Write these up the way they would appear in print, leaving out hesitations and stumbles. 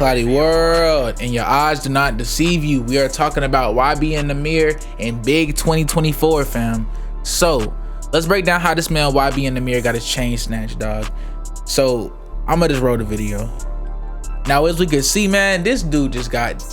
ClowdyWorld, and your eyes do not deceive you. We are talking about YBN Nahmir and Big 2024, fam. So let's break down how this man YBN Nahmir got his chain snatched, dog. So I'm gonna just roll the video. Now, as we can see, man, this dude just got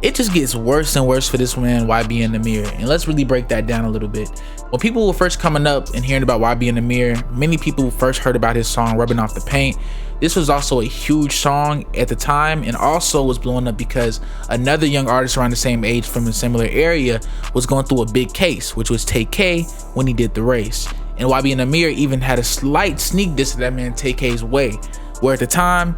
it just gets worse and worse for this man YBN Nahmir. And let's really break that down a little bit. When people were first coming up and hearing about YBN Nahmir, many people first heard about his song Rubbing Off the Paint. This was also a huge song at the time, and also was blowing up because another young artist around the same age from a similar area was going through a big case, which was Tay K when he did The Race. And YBN Nahmir even had a slight sneak diss of that man Tay K's way, where at the time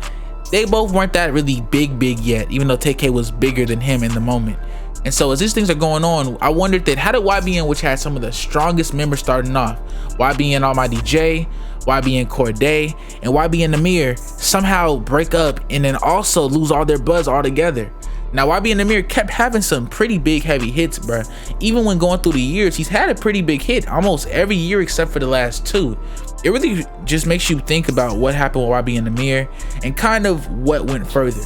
they both weren't that really big yet, even though Tay K was bigger than him in the moment. And so as these things are going on, I wondered that how did YBN, which had some of the strongest members starting off, YBN Almighty J, YBN Corday, and YBN Nahmir, somehow break up and then also lose all their buzz altogether. Now, YBN Nahmir kept having some pretty big heavy hits, bruh. Even when going through the years, he's had a pretty big hit almost every year except for the last two. It really just makes you think about what happened with YBN Nahmir and kind of what went further.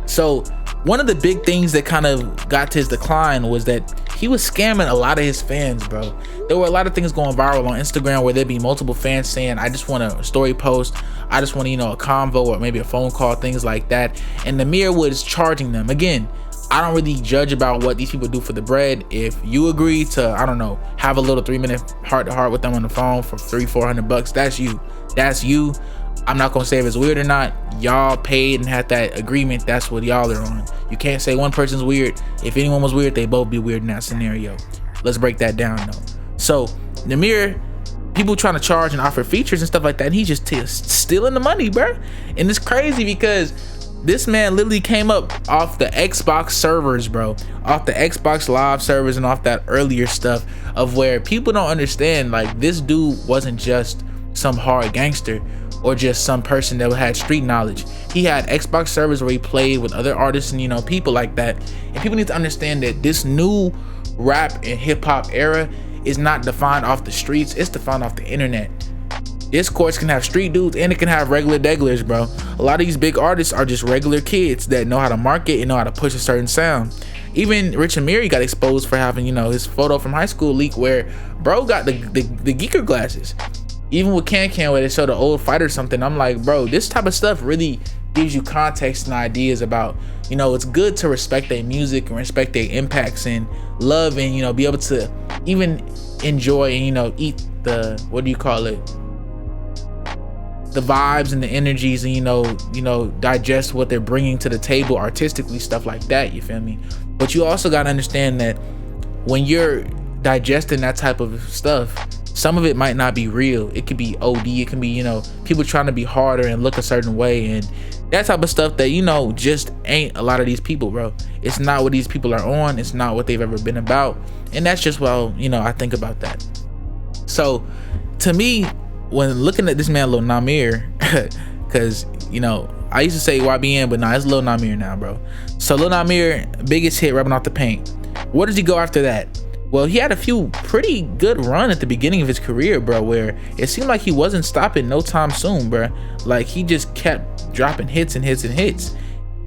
So one of the big things that kind of got to his decline was that he was scamming a lot of his fans, bro. There were a lot of things going viral on Instagram where there'd be multiple fans saying, I just want a story post, I just want a convo or maybe a phone call, things like that. And Nahmir was charging them. Again, I don't really judge about what these people do for the bread. If you agree to, I don't know, have a little 3-minute heart-to-heart with them on the phone for $300-400 bucks, that's you. I'm not gonna say if it's weird or not. Y'all paid and had that agreement. That's what y'all are on. You can't say one person's weird. If anyone was weird, they both be weird in that scenario. Let's break that down though. So Nahmir, people trying to charge and offer features and stuff like that, and he's just stealing the money, bro. And it's crazy because this man literally came up off the Xbox servers, bro, off the Xbox Live servers and off that earlier stuff of where people don't understand, like, this dude wasn't just some hard gangster or just some person that had street knowledge. He had Xbox servers where he played with other artists and people like that. And people need to understand that this new rap and hip-hop era is not defined off the streets, it's defined off the internet. Discourse can have street dudes and it can have regular degglers, bro. A lot of these big artists are just regular kids that know how to market and know how to push a certain sound. Even Rich Amiri got exposed for having his photo from high school leak where bro got the geeker glasses. Even with Can where they show the old fight or something, I'm like, bro, this type of stuff really gives you context and ideas about, it's good to respect their music and respect their impacts and love and, be able to even enjoy and, eat the, what do you call it? The vibes and the energies and, digest what they're bringing to the table artistically, stuff like that, you feel me? But you also got to understand that when you're digesting that type of stuff, some of it might not be real. It could be OD, it can be people trying to be harder and look a certain way, and that type of stuff that just ain't a lot of these people, bro. It's not what these people are on, it's not what they've ever been about, and that's just I think about that. So to me, when looking at this man Lil Nahmir, because I used to say YBN, but nah, it's Lil Nahmir now, bro. So Lil Nahmir, biggest hit, Rubbing Off the Paint. Where does he go after that? Well, he had a few pretty good run at the beginning of his career, bro, where it seemed like he wasn't stopping no time soon, bro. Like, he just kept dropping hits and hits and hits.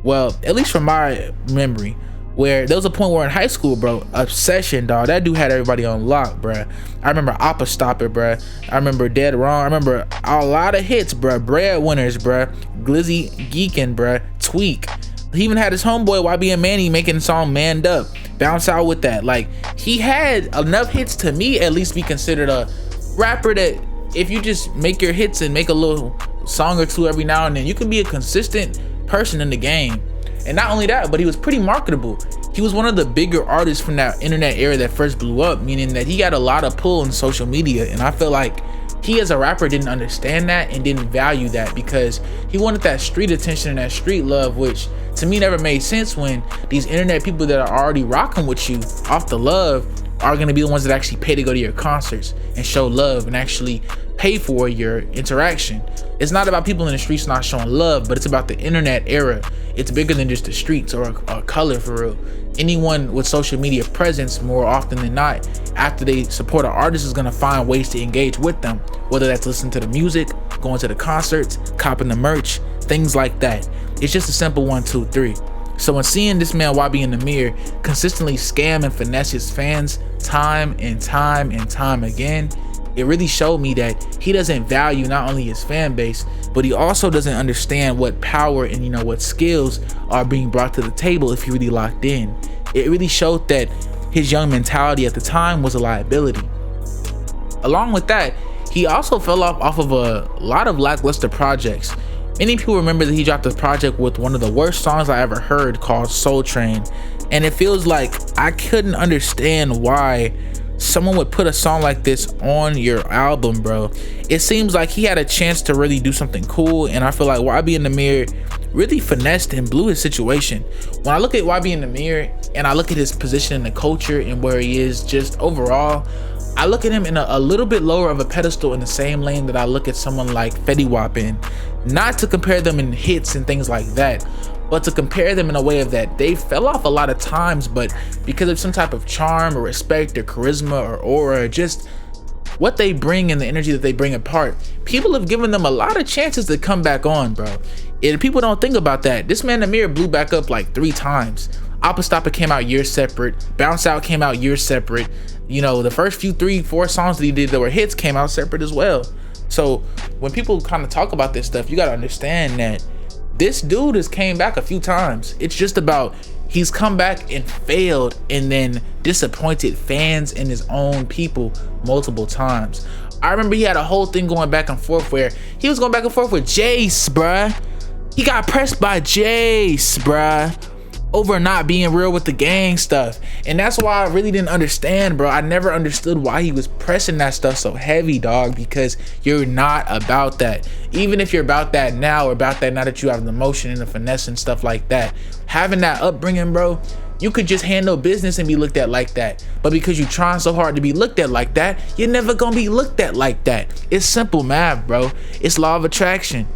Well, at least from my memory, where there was a point where in high school, bro, Obsession, dog, that dude had everybody on lock, bro. I remember Oppa Stopper, bro. I remember Dead Wrong. I remember a lot of hits, bro. Breadwinners, bro. Glizzy Geekin, bro. Tweak. He even had his homeboy YBN Manny making the song Manned Up. Bounce out with that. Like, he had enough hits to me at least be considered a rapper that if you just make your hits and make a little song or two every now and then, you can be a consistent person in the game. And not only that, but he was pretty marketable. He was one of the bigger artists from that internet era that first blew up, meaning that he got a lot of pull in social media. And I feel like he as a rapper didn't understand that and didn't value that because he wanted that street attention and that street love, which to me never made sense when these internet people that are already rocking with you off the love are going to be the ones that actually pay to go to your concerts and show love and actually pay for your interaction. It's not about people in the streets not showing love, but it's about the internet era. It's bigger than just the streets or a color, for real. Anyone with social media presence, more often than not, after they support an artist, is going to find ways to engage with them, whether that's listening to the music, going to the concerts, copping the merch, things like that. It's just a simple 1, 2, 3. So when seeing this man YBN Nahmir consistently scam and finesse his fans time and time and time again, it really showed me that he doesn't value not only his fan base, but he also doesn't understand what power and, you know, what skills are being brought to the table if he really locked in. It really showed that his young mentality at the time was a liability. Along with that, he also fell off of a lot of lackluster projects. Many people remember that he dropped a project with one of the worst songs I ever heard called Soul Train, and it feels like I couldn't understand why someone would put a song like this on your album, bro. It seems like he had a chance to really do something cool, and I feel like YBN Nahmir really finessed and blew his situation. When I look at YBN Nahmir and I look at his position in the culture and where he is just overall, I look at him in a little bit lower of a pedestal in the same lane that I look at someone like Fetty Wap in. Not to compare them in hits and things like that, but to compare them in a way of that they fell off a lot of times, but because of some type of charm or respect or charisma or aura, or just what they bring and the energy that they bring apart, people have given them a lot of chances to come back on, bro. And people don't think about that. This man Nahmir blew back up like 3 times. Oppa Stoppa came out years separate. Bounce Out came out years separate. You know, the first few 3-4 songs that he did that were hits came out separate as well. So when people kind of talk about this stuff, you got to understand that this dude has came back a few times. It's just about he's come back and failed and then disappointed fans and his own people multiple times. I remember he had a whole thing going back and forth where he was going back and forth with Jace, bruh. He got pressed by Jace, bruh, over not being real with the gang stuff. And that's why I really didn't understand, bro. I never understood why he was pressing that stuff so heavy, dog, because you're not about that. Even if you're about that now, or about that now that you have the emotion and the finesse and stuff like that, having that upbringing, bro, you could just handle business and be looked at like that. But because you're trying so hard to be looked at like that, you're never gonna be looked at like that. It's simple math, bro. It's law of attraction.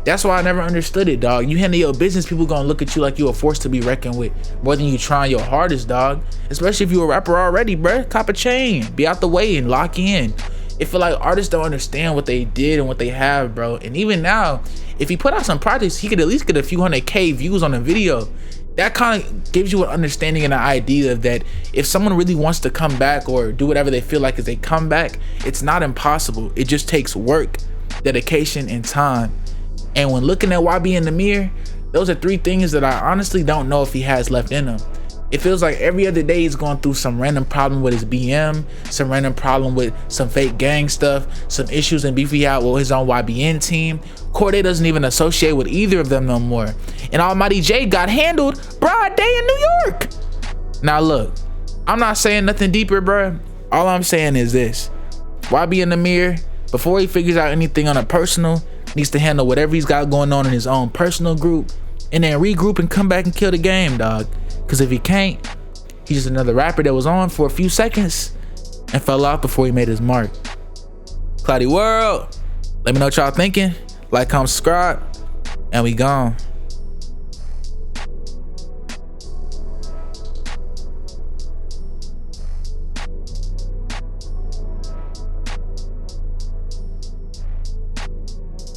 That's why I never understood it, dog. You handle your business, people gonna look at you like you're a force to be reckoned with more than you trying your hardest, dog. Especially if you're a rapper already, bruh. Cop a chain, be out the way and lock in. It feel like artists don't understand what they did and what they have, bro. And even now, if he put out some projects, he could at least get a few 100K views on a video. That kind of gives you an understanding and an idea of that if someone really wants to come back or do whatever they feel like is a comeback, it's not impossible. It just takes work, dedication, and time. And when looking at YBN Nahmir, those are 3 things that I honestly don't know if he has left in him. It feels like every other day he's going through some random problem with his BM, some random problem with some fake gang stuff, some issues and beef he had with his own YBN team. Corday doesn't even associate with either of them no more. And Almighty J got handled broad day in New York. Now look, I'm not saying nothing deeper, bro. All I'm saying is this: YBN Nahmir, before he figures out anything on a personal, needs to handle whatever he's got going on in his own personal group and then regroup and come back and kill the game, dog. Because if he can't, he's just another rapper that was on for a few seconds and fell off before he made his mark. ClowdyWorld, let me know what y'all thinking. Like, comment, subscribe, and we gone.